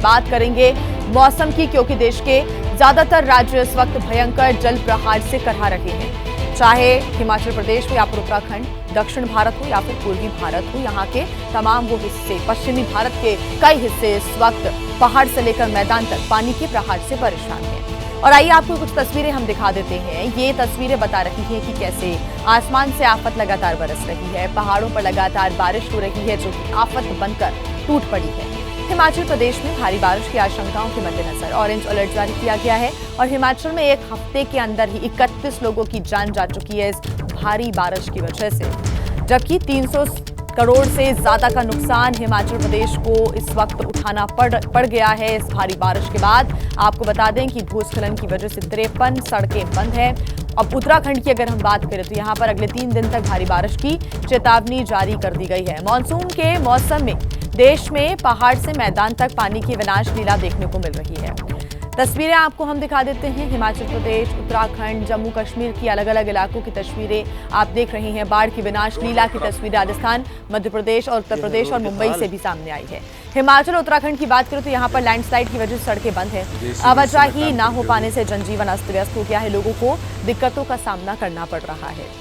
बात करेंगे मौसम की, क्योंकि देश के ज्यादातर राज्य इस वक्त भयंकर जल प्रहार से करहा रहे हैं। चाहे हिमाचल प्रदेश हो या फिर उत्तराखंड, दक्षिण भारत हो या फिर पूर्वी भारत हो, यहाँ के तमाम वो हिस्से, पश्चिमी भारत के कई हिस्से इस वक्त पहाड़ से लेकर मैदान तक पानी के प्रहार से परेशान हैं। और आइए आपको कुछ तस्वीरें हम दिखा देते हैं। ये तस्वीरें बता रही हैं कि कैसे आसमान से आफत लगातार बरस रही है, पहाड़ों पर लगातार बारिश हो रही है जो कि आफत बनकर टूट पड़ी है। हिमाचल प्रदेश में भारी बारिश की आशंकाओं के मद्देनजर ऑरेंज अलर्ट जारी किया गया है और हिमाचल में एक हफ्ते के अंदर ही 31 लोगों की जान जा चुकी है इस भारी बारिश की वजह से, जबकि 300 करोड़ से ज्यादा का नुकसान हिमाचल प्रदेश को इस वक्त उठाना पड़ गया है इस भारी बारिश के बाद। आपको बता दें कि भूस्खलन की वजह से 53 सड़कें बंद हैं। अब उत्तराखंड की अगर हम बात करें तो यहाँ पर अगले 3 दिन तक भारी बारिश की चेतावनी जारी कर दी गई है। मानसून के मौसम में देश में पहाड़ से मैदान तक पानी की विनाश लीला देखने को मिल रही है। तस्वीरें आपको हम दिखा देते हैं। हिमाचल प्रदेश, उत्तराखंड, जम्मू कश्मीर की अलग अलग इलाकों की तस्वीरें आप देख रहे हैं। बाढ़ की विनाश लीला की तस्वीर राजस्थान, मध्य प्रदेश और उत्तर प्रदेश और मुंबई से भी सामने आई है। हिमाचल उत्तराखंड की बात करें तो यहाँ पर लैंडस्लाइड की वजह से सड़कें बंद है। आवाजाही ना हो पाने से जनजीवन अस्त व्यस्त हो गया है, लोगों को दिक्कतों का सामना करना पड़ रहा है।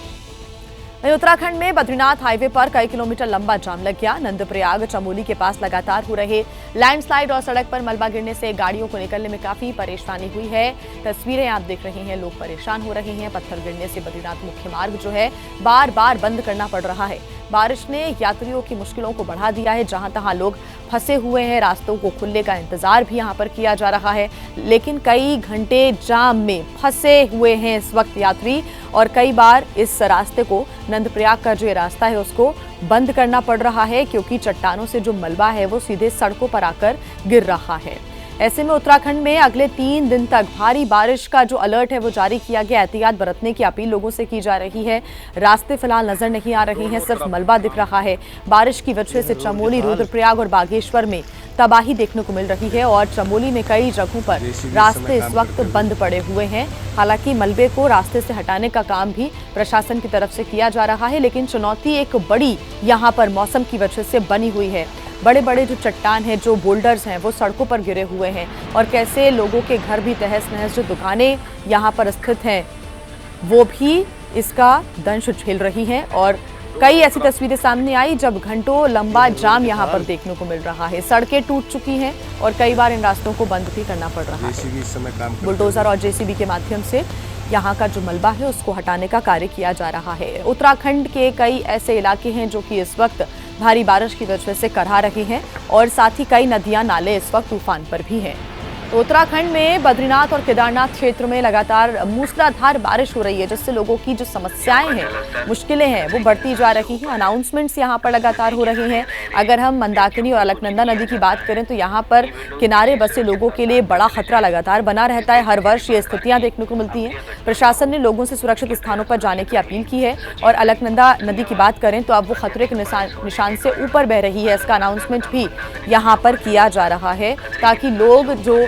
वहीं उत्तराखंड में बद्रीनाथ हाईवे पर कई किलोमीटर लंबा जाम लग गया। नंदप्रयाग चमोली के पास लगातार हो रहे लैंडस्लाइड और सड़क पर मलबा गिरने से गाड़ियों को निकलने में काफी परेशानी हुई है। तस्वीरें आप देख रहे हैं, लोग परेशान हो रहे हैं। पत्थर गिरने से बद्रीनाथ मुख्य मार्ग जो है बार बार बंद करना पड़ रहा है। बारिश ने यात्रियों की मुश्किलों को बढ़ा दिया है। जहां तहां लोग फंसे हुए हैं, रास्तों को खुलने का इंतजार भी यहां पर किया जा रहा है, लेकिन कई घंटे जाम में फंसे हुए हैं इस वक्त यात्री और कई बार इस रास्ते को, नंदप्रयाग का जो ये रास्ता है उसको बंद करना पड़ रहा है, क्योंकि चट्टानों से जो मलबा है वो सीधे सड़कों पर आकर गिर रहा है। ऐसे में उत्तराखंड में अगले 3 दिन तक भारी बारिश का जो अलर्ट है वो जारी किया गया। एहतियात बरतने की अपील लोगों से की जा रही है। रास्ते फिलहाल नजर नहीं आ रहे हैं, सिर्फ मलबा दिख रहा है। बारिश की वजह से चमोली, रुद्रप्रयाग और बागेश्वर में तबाही देखने को मिल रही है और चमोली में कई जगहों पर रास्ते इस वक्त बंद पड़े हुए हैं। हालांकि मलबे को रास्ते से हटाने का काम भी प्रशासन की तरफ से किया जा रहा है, लेकिन चुनौती एक बड़ी यहाँ पर मौसम की वजह से बनी हुई है। बड़े बड़े जो चट्टान हैं, जो बोल्डर्स हैं, वो सड़कों पर गिरे हुए हैं और कैसे लोगों के घर भी तहस नहस, जो दुकानें यहाँ पर स्थित हैं वो भी इसका दंश झेल रही हैं। और कई ऐसी तस्वीरें सामने आई जब घंटों लंबा जाम यहाँ पर देखने को मिल रहा है। सड़कें टूट चुकी हैं और कई बार इन रास्तों को बंद भी करना पड़ रहा है। बुलडोजर और जेसीबी के माध्यम से यहाँ का जो मलबा है उसको हटाने का कार्य किया जा रहा है। उत्तराखंड के कई ऐसे इलाके हैं जो कि इस वक्त भारी बारिश की वजह से करहा रहे हैं और साथ ही कई नदियां, नाले इस वक्त उफान पर भी हैं। तो उत्तराखंड में बद्रीनाथ और केदारनाथ क्षेत्र में लगातार मूसलाधार बारिश हो रही है, जिससे लोगों की जो समस्याएं हैं, मुश्किलें हैं, वो बढ़ती जा रही हैं। अनाउंसमेंट्स यहाँ पर लगातार हो रहे हैं। अगर हम मंदाकिनी और अलकनंदा नदी की बात करें तो यहाँ पर किनारे बसे लोगों के लिए बड़ा खतरा लगातार बना रहता है। हर वर्ष ये स्थितियां देखने को मिलती हैं। प्रशासन ने लोगों से सुरक्षित स्थानों पर जाने की अपील की है और अलकनंदा नदी की बात करें तो अब वो खतरे के निशान से ऊपर बह रही है। इसका अनाउंसमेंट भी यहाँ पर किया जा रहा है ताकि लोग जो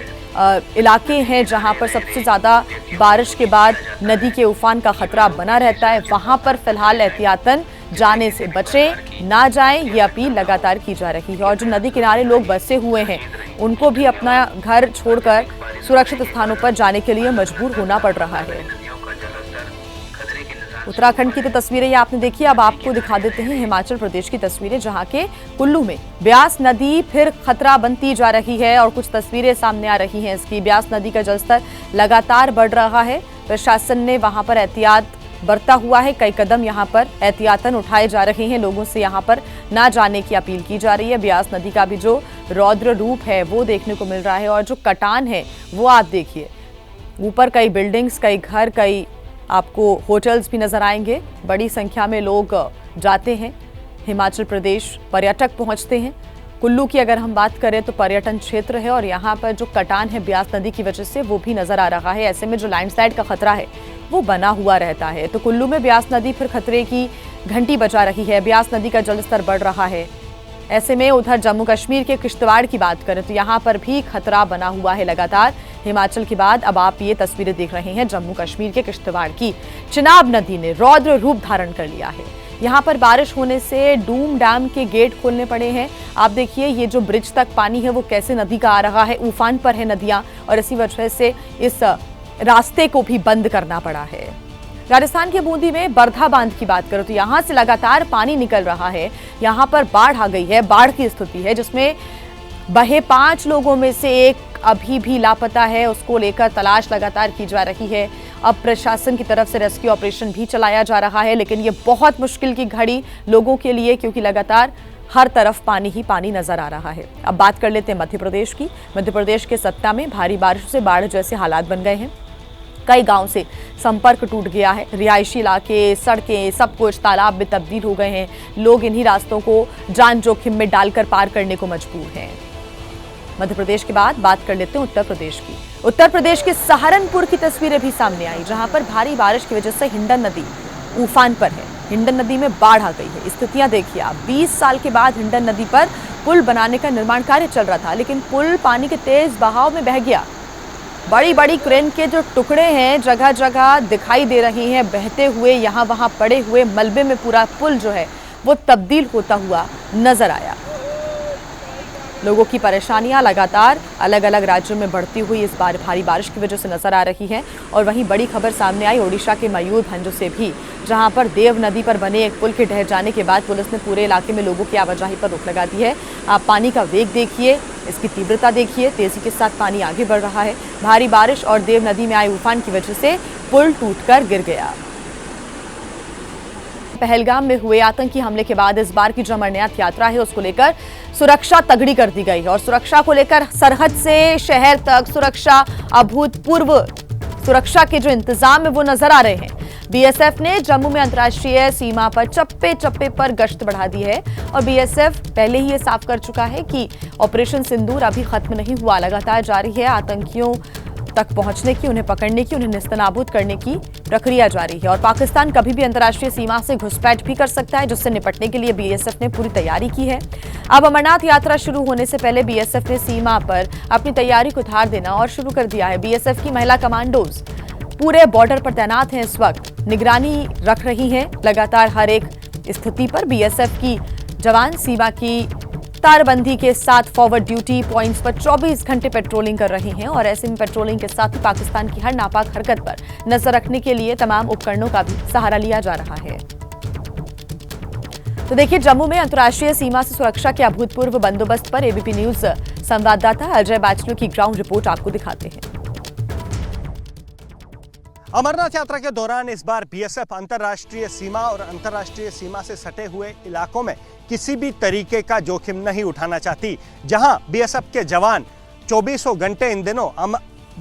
इलाके हैं जहां पर सबसे ज़्यादा बारिश के बाद नदी के उफान का खतरा बना रहता है, वहां पर फिलहाल एहतियातन जाने से बचें, ना जाएं, ये अपील लगातार की जा रही है। और जो नदी किनारे लोग बसे हुए हैं उनको भी अपना घर छोड़कर सुरक्षित स्थानों पर जाने के लिए मजबूर होना पड़ रहा है। उत्तराखंड की तो तस्वीरें ये आपने देखी। अब आपको दिखा देते हैं हिमाचल प्रदेश की तस्वीरें, जहां के कुल्लू में ब्यास नदी फिर खतरा बनती जा रही है और कुछ तस्वीरें सामने आ रही हैं इसकी। ब्यास नदी का जलस्तर लगातार बढ़ रहा है। प्रशासन ने वहां पर एहतियात बरता हुआ है। कई कदम यहां पर एहतियातन उठाए जा रहे हैं। लोगों से यहां पर ना जाने की अपील की जा रही है। ब्यास नदी का भी जो रौद्र रूप है वो देखने को मिल रहा है और जो कटान है वो आप देखिए। ऊपर कई बिल्डिंग्स, कई घर, कई आपको होटल्स भी नजर आएंगे। बड़ी संख्या में लोग जाते हैं हिमाचल प्रदेश, पर्यटक पहुंचते हैं। कुल्लू की अगर हम बात करें तो पर्यटन क्षेत्र है और यहाँ पर जो कटान है ब्यास नदी की वजह से वो भी नजर आ रहा है। ऐसे में जो लैंडस्लाइड का खतरा है वो बना हुआ रहता है। तो कुल्लू में ब्यास नदी फिर खतरे की घंटी बजा रही है। ब्यास नदी का जलस्तर बढ़ रहा है। ऐसे में उधर जम्मू कश्मीर के किश्तवाड़ की बात करें तो यहाँ पर भी खतरा बना हुआ है लगातार। हिमाचल के बाद अब आप ये तस्वीरें देख रहे हैं जम्मू कश्मीर के किश्तवाड़ की। चिनाब नदी ने रौद्र रूप धारण कर लिया है। यहाँ पर बारिश होने से डूम डैम के गेट खोलने पड़े हैं। आप देखिए ये जो ब्रिज तक पानी है वो कैसे नदी का आ रहा है, उफान पर है नदियां और इसी वजह से इस रास्ते को भी बंद करना पड़ा है। राजस्थान के बूंदी में बरधा बांध की बात करो तो यहां से लगातार पानी निकल रहा है। यहां पर बाढ़ आ गई है, बाढ़ की स्थिति है जिसमें बहे 5 लोगों में से एक अभी भी लापता है। उसको लेकर तलाश लगातार की जा रही है। अब प्रशासन की तरफ से रेस्क्यू ऑपरेशन भी चलाया जा रहा है, लेकिन ये बहुत मुश्किल की घड़ी लोगों के लिए, क्योंकि लगातार हर तरफ पानी ही पानी नजर आ रहा है। अब बात कर लेते हैं मध्य प्रदेश की। मध्य प्रदेश के सत्ता में भारी बारिश से बाढ़ जैसे हालात बन गए हैं। कई गांव से संपर्क टूट गया है। रिहायशी इलाके, सड़कें, सब कुछ तालाब में तब्दील हो गए हैं। लोग इन्हीं रास्तों को जान जोखिम में डालकर पार करने को मजबूर हैं। मध्य प्रदेश के बाद बात कर लेते हैं उत्तर प्रदेश की। उत्तर प्रदेश के सहारनपुर की तस्वीरें भी सामने आई, जहां पर भारी बारिश की वजह से हिंडन नदी उफान पर है। हिंडन नदी में बाढ़ आ गई है। स्थितियां देखिए आप। 20 साल के बाद हिंडन नदी पर पुल बनाने का निर्माण कार्य चल रहा था, लेकिन पुल पानी के तेज बहाव में बह गया। बड़ी बड़ी क्रेन के जो टुकड़े हैं जगह जगह दिखाई दे रहे हैं बहते हुए। यहाँ वहां पड़े हुए मलबे में पूरा पुल जो है वो तब्दील होता हुआ नजर आया। लोगों की परेशानियां लगातार अलग अलग राज्यों में बढ़ती हुई इस बार भारी बारिश की वजह से नजर आ रही है। और वहीं बड़ी खबर सामने आई ओडिशा के मयूरभंज से भी, जहां पर देव नदी पर बने एक पुल के ढह जाने के बाद पुलिस ने पूरे इलाके में लोगों की आवाजाही पर रोक लगा दी है। आप पानी का वेग देखिए, इसकी तीव्रता देखिए, तेजी के साथ पानी आगे बढ़ रहा है। भारी बारिश और देव नदी में आए उफान की वजह से पुल टूटकर गिर गया। पहलगाम में हुए आतंकी हमले के बाद इस बार की जो अमरनाथ यात्रा है उसको लेकर सुरक्षा तगड़ी कर दी गई है और सुरक्षा को लेकर सरहद से शहर तक सुरक्षा अभूतपूर्व सुरक्षा के जो इंतजाम है वो नजर आ रहे हैं। बीएसएफ ने जम्मू में अंतर्राष्ट्रीय सीमा पर चप्पे चप्पे पर गश्त बढ़ा दी है और बीएसएफ पहले ही ये साफ कर चुका है कि ऑपरेशन सिंदूर अभी खत्म नहीं हुआ, लगातार जारी है। आतंकियों तक पहुंचने की, उन्हें पकड़ने की, उन्हें नेस्तनाबूद करने की प्रक्रिया जारी है और पाकिस्तान कभी भी अंतर्राष्ट्रीय सीमा से घुसपैठ भी कर सकता है, जिससे निपटने के लिए बीएसएफ ने पूरी तैयारी की है। अब अमरनाथ यात्रा शुरू होने से पहले बीएसएफ ने सीमा पर अपनी तैयारी को धार देना और शुरू कर दिया है। बीएसएफ की महिला कमांडोज पूरे बॉर्डर पर तैनात हैं, इस वक्त निगरानी रख रही हैं लगातार हर एक स्थिति पर। बीएसएफ की जवान सीमा की तारबंदी के साथ फॉरवर्ड ड्यूटी पॉइंट्स पर 24 घंटे पेट्रोलिंग कर रही हैं और ऐसे में पेट्रोलिंग के साथ ही पाकिस्तान की हर नापाक हरकत पर नजर रखने के लिए तमाम उपकरणों का भी सहारा लिया जा रहा है। तो देखिए, जम्मू में अंतर्राष्ट्रीय सीमा से सुरक्षा के अभूतपूर्व बंदोबस्त पर एबीपी न्यूज संवाददाता अजय बैचलर की ग्राउंड रिपोर्ट आपको दिखाते हैं। अमरनाथ यात्रा के दौरान इस बार बीएसएफ अंतर्राष्ट्रीय सीमा और अंतर्राष्ट्रीय सीमा से सटे हुए इलाकों में किसी भी तरीके का जोखिम नहीं उठाना चाहती। जहां बीएसएफ के जवान 24 घंटे इन दिनों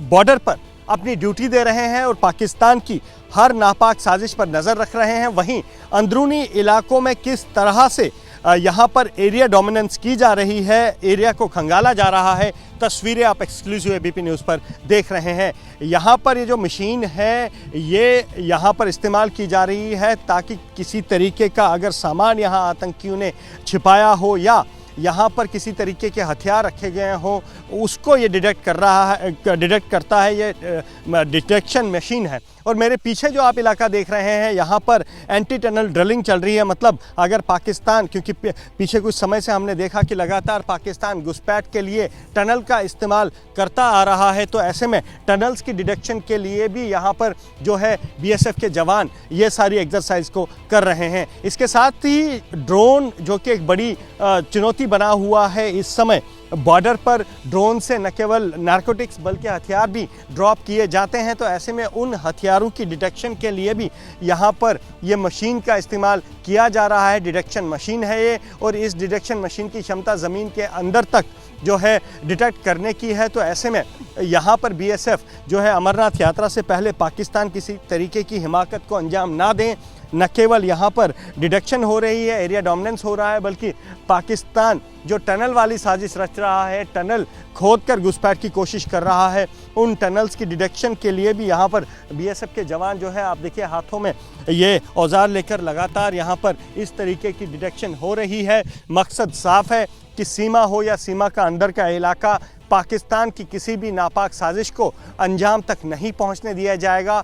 बॉर्डर पर अपनी ड्यूटी दे रहे हैं और पाकिस्तान की हर नापाक साजिश पर नज़र रख रहे हैं, वहीं अंदरूनी इलाकों में किस तरह से यहाँ पर एरिया डोमिनेंस की जा रही है, एरिया को खंगाला जा रहा है, तस्वीरें आप एक्सक्लूसिव एबीपी न्यूज़ पर देख रहे हैं। यहाँ पर ये जो मशीन है ये यहाँ पर इस्तेमाल की जा रही है ताकि किसी तरीके का अगर सामान यहाँ आतंकियों ने छिपाया हो या यहाँ पर किसी तरीके के हथियार रखे गए हों उसको ये डिटेक्ट करता है। ये डिटेक्शन मशीन है। और मेरे पीछे जो आप इलाका देख रहे हैं यहाँ पर एंटी टनल ड्रिलिंग चल रही है। मतलब अगर पाकिस्तान, क्योंकि पीछे कुछ समय से हमने देखा कि लगातार पाकिस्तान घुसपैठ के लिए टनल का इस्तेमाल करता आ रहा है, तो ऐसे में टनल्स की डिटेक्शन के लिए भी यहाँ पर जो है बीएसएफ के जवान ये सारी एक्सरसाइज को कर रहे हैं। इसके साथ ही ड्रोन, जो कि एक बड़ी चुनौती बना हुआ है इस समय, बॉर्डर पर ड्रोन से न केवल नारकोटिक्स बल्कि हथियार भी ड्रॉप किए जाते हैं। तो ऐसे में उन हथियारों की डिटेक्शन के लिए भी यहाँ पर ये मशीन का इस्तेमाल किया जा रहा है। डिटेक्शन मशीन है ये, और इस डिटेक्शन मशीन की क्षमता ज़मीन के अंदर तक जो है डिटेक्ट करने की है। तो ऐसे में यहाँ पर बीएसएफ जो है अमरनाथ यात्रा से पहले पाकिस्तान किसी तरीके की हिमाकत को अंजाम ना दें, न केवल यहाँ पर डिटेक्शन हो रही है, एरिया डोमिनेंस हो रहा है, बल्कि पाकिस्तान जो टनल वाली साजिश रच रहा है, टनल खोदकर घुसपैठ की कोशिश कर रहा है, उन टनल्स की डिटेक्शन के लिए भी यहाँ पर बीएसएफ के जवान जो है, आप देखिए हाथों में ये औजार लेकर लगातार यहाँ पर इस तरीके की डिटेक्शन हो रही है। मकसद साफ है कि सीमा हो या सीमा का अंदर का इलाका, पाकिस्तान की किसी भी नापाक साजिश को अंजाम तक नहीं पहुँचने दिया जाएगा।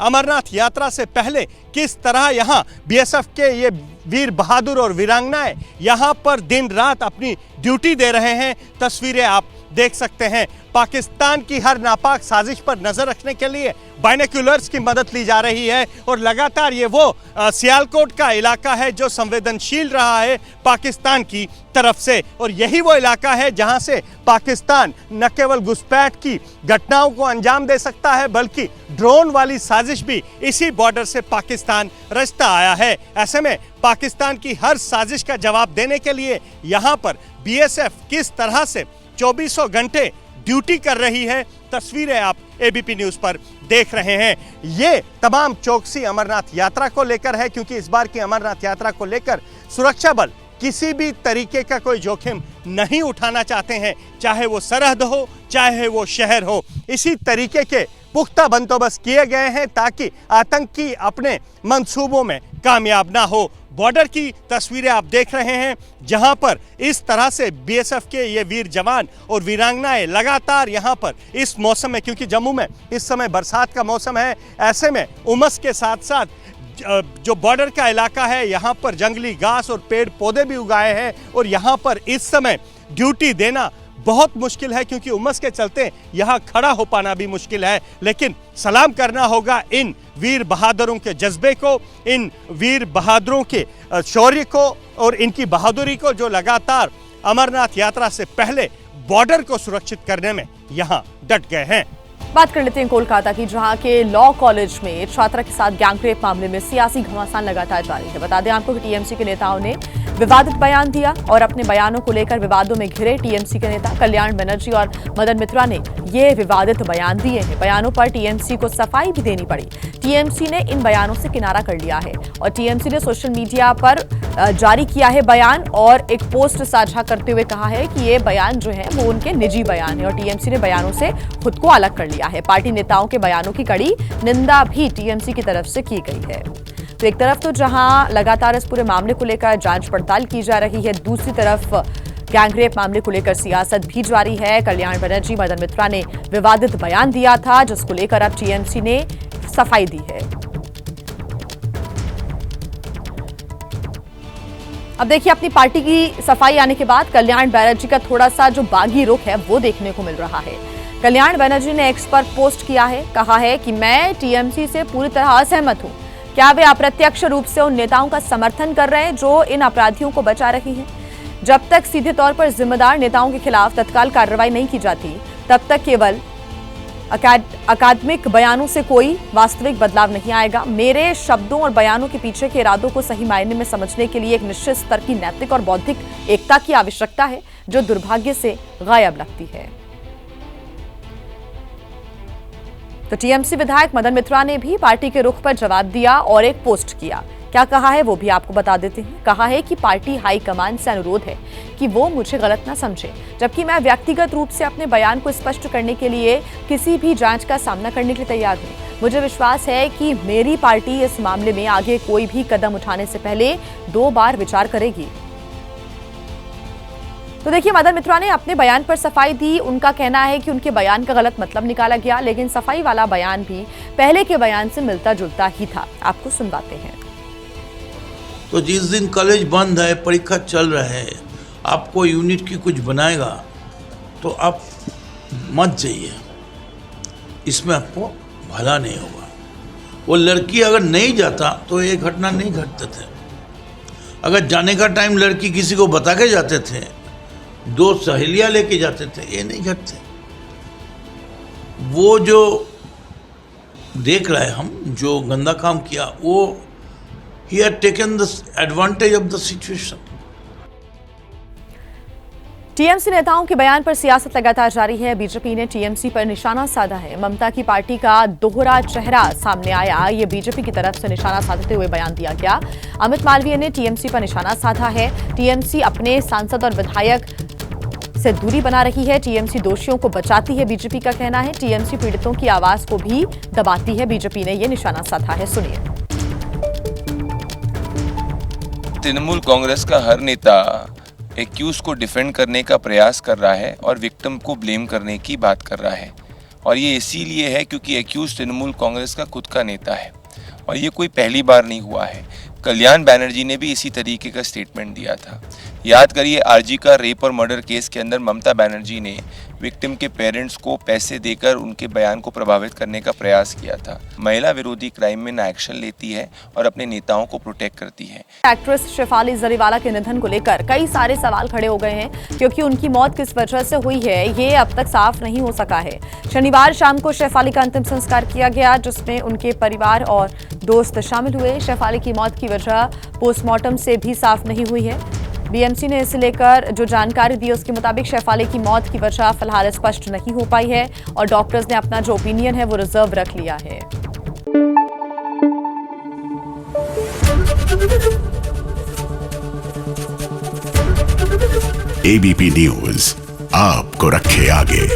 अमरनाथ यात्रा से पहले किस तरह यहाँ बीएसएफ के ये वीर बहादुर और वीरांगनाएं यहाँ पर दिन रात अपनी ड्यूटी दे रहे हैं, तस्वीरें आप देख सकते हैं। पाकिस्तान की हर नापाक साजिश पर नजर रखने के लिए बाइनोक्यूलर्स की मदद ली जा रही है और लगातार ये वो सियालकोट का इलाका है जो संवेदनशील रहा है पाकिस्तान की तरफ से, और यही वो इलाका है जहां से पाकिस्तान न केवल घुसपैठ की घटनाओं को अंजाम दे सकता है बल्कि ड्रोन वाली साजिश भी इसी बॉर्डर से पाकिस्तान रचता आया है। ऐसे में पाकिस्तान की हर साजिश का जवाब देने के लिए यहाँ पर बीएसएफ किस तरह से 24 घंटे ड्यूटी कर रही है, तस्वीरें आप एबीपी न्यूज पर देख रहे हैं। ये तमाम चौकसी अमरनाथ यात्रा को लेकर है, क्योंकि इस बार की अमरनाथ यात्रा को लेकर सुरक्षा बल किसी भी तरीके का कोई जोखिम नहीं उठाना चाहते हैं, चाहे वो सरहद हो चाहे वो शहर हो। इसी तरीके के पुख्ता बंदोबस्त किए गए हैं ताकि आतंकी अपने मंसूबों में कामयाब ना हो। बॉर्डर की तस्वीरें आप देख रहे हैं जहां पर इस तरह से बीएसएफ के ये वीर जवान और वीरांगनाएं लगातार यहां पर इस मौसम में, क्योंकि जम्मू में इस समय बरसात का मौसम है, ऐसे में उमस के साथ साथ जो बॉर्डर का इलाका है यहाँ पर जंगली घास और पेड़ पौधे भी उगाए हैं और यहाँ पर इस समय ड्यूटी देना बहुत मुश्किल है, क्योंकि उमस के चलते यहाँ खड़ा हो पाना भी मुश्किल है। लेकिन सलाम करना होगा इन वीर बहादुरों के जज्बे को, इन वीर बहादुरों के शौर्य को और इनकी बहादुरी को, जो लगातार अमरनाथ यात्रा से पहले बॉर्डर को सुरक्षित करने में यहाँ डट गए हैं। बात कर लेते हैं कोलकाता की, जहां के लॉ कॉलेज में छात्रा के साथ गैंगरेप मामले में सियासी घमासान लगातार जारी है। बता दें आपको कि टीएमसी के नेताओं ने विवादित बयान दिया और अपने बयानों को लेकर विवादों में घिरे टीएमसी के नेता कल्याण बनर्जी और मदन मित्रा ने ये विवादित बयान दिए हैं। बयानों पर टीएमसी को सफाई भी देनी पड़ी। टीएमसी ने इन बयानों से किनारा कर लिया है और टीएमसी ने सोशल मीडिया पर जारी किया है बयान और एक पोस्ट साझा करते हुए कहा है कि ये बयान जो है वो उनके निजी बयान है और टीएमसी ने बयानों से खुद को अलग कर लिया है। पार्टी नेताओं के बयानों की कड़ी निंदा भी टीएमसी की तरफ से की गई है। तो एक तरफ तो जहां लगातार इस पूरे मामले को लेकर जांच पड़ताल की जा रही है, दूसरी तरफ गैंगरेप मामले को लेकर सियासत भी जारी है। कल्याण बनर्जी, मदन मित्रा ने विवादित बयान दिया था जिसको लेकर अब टीएमसी ने सफाई दी है। अब देखिए, अपनी पार्टी की सफाई आने के बाद कल्याण बनर्जी का थोड़ा सा जो बागी रुख है वो देखने को मिल रहा है। कल्याण बनर्जी ने एक्स पर पोस्ट किया है, कहा है कि मैं टीएमसी से पूरी तरह असहमत हूं। क्या वे अप्रत्यक्ष रूप से उन नेताओं का समर्थन कर रहे हैं जो इन अपराधियों को बचा रही हैं? जब तक सीधे तौर पर जिम्मेदार नेताओं के खिलाफ तत्काल कार्रवाई नहीं की जाती, तब तक केवल अकादमिक बयानों से कोई वास्तविक बदलाव नहीं आएगा। मेरे शब्दों और बयानों के पीछे के इरादों को सही मायने में समझने के लिए एक निश्चित स्तर की नैतिक और बौद्धिक एकता की आवश्यकता है, जो दुर्भाग्य से गायब लगती है। तो टीएमसी विधायक मदन मित्रा ने भी पार्टी के रुख पर जवाब दिया और एक पोस्ट किया। क्या कहा है वो भी आपको बता देते हैं। कहा है कि पार्टी हाईकमान से अनुरोध है कि वो मुझे गलत ना समझे, जबकि मैं व्यक्तिगत रूप से अपने बयान को स्पष्ट करने के लिए किसी भी जांच का सामना करने के लिए तैयार हूं। मुझे विश्वास है कि मेरी पार्टी इस मामले में आगे कोई भी कदम उठाने से पहले 2 बार विचार करेगी। तो देखिए, मदन मित्रा ने अपने बयान पर सफाई दी। उनका कहना है कि उनके बयान का गलत मतलब निकाला गया, लेकिन सफाई वाला बयान भी पहले के बयान से मिलता जुलता ही था। आपको सुनवाते हैं। तो जिस दिन कॉलेज बंद है, परीक्षा चल रहा है, आपको यूनिट की कुछ बनाएगा तो आप मत जाइए, इसमें आपको भला नहीं होगा। वो लड़की अगर नहीं जाता तो ये घटना नहीं घटते थे। अगर जाने का टाइम लड़की किसी को बता के जाते थे, 2 सहेलियां लेके जाते थे, ये नहीं घटते। वो जो देख रहे हैं हम, जो गंदा काम किया, वो he had taken the advantage of the situation. TMC नेताओं के बयान पर सियासत लगातार जारी है। बीजेपी ने टीएमसी पर निशाना साधा है। ममता की पार्टी का दोहरा चेहरा सामने आया। ये बीजेपी की तरफ से निशाना साधते हुए बयान दिया गया। अमित मालवीय ने टीएमसी पर निशाना साधा है। टीएमसी अपने सांसद और विधायक से दूरी बना रही है। टीएमसी दोषियों को बचाती है, बीजेपी का कहना है। टीएमसी पीड़ितों की आवाज को भी दबाती है। बीजेपी ने यह निशाना साधा है, सुनिए। तृणमूल कांग्रेस का हर नेता एक्यूज को डिफेंड करने का प्रयास कर रहा है और विक्टिम को ब्लेम करने की बात कर रहा है। और ये इसीलिए है क्योंकि एक्यूज तृणमूल कांग्रेस का खुद का नेता है और ये कोई पहली बार नहीं हुआ है। कल्याण बैनर्जी ने भी इसी तरीके का स्टेटमेंट दिया था। याद करिए आरजी का रेप और मर्डर केस के अंदर ममता बनर्जी ने विक्टिम के पेरेंट्स को पैसे देकर उनके बयान को प्रभावित करने का प्रयास किया था। महिला विरोधी क्राइम में ना एक्शन लेती है और अपने नेताओं को प्रोटेक्ट करती है। एक्ट्रेस शेफाली जरीवाला के निधन को लेकर कई सारे सवाल खड़े हो गए हैं, क्योंकि उनकी मौत किस वजह से हुई है ये अब तक साफ नहीं हो सका है। शनिवार शाम को शेफाली का अंतिम संस्कार किया गया, जिसमें उनके परिवार और दोस्त शामिल हुए। शेफाली की मौत की वजह पोस्टमार्टम से भी साफ नहीं हुई है। बीएमसी ने इसे लेकर जो जानकारी दी उसके मुताबिक शेफाली की मौत की वजह फिलहाल स्पष्ट नहीं हो पाई है और डॉक्टर्स ने अपना जो ओपिनियन है वो रिजर्व रख लिया है। एबीपी न्यूज आपको रखे आगे।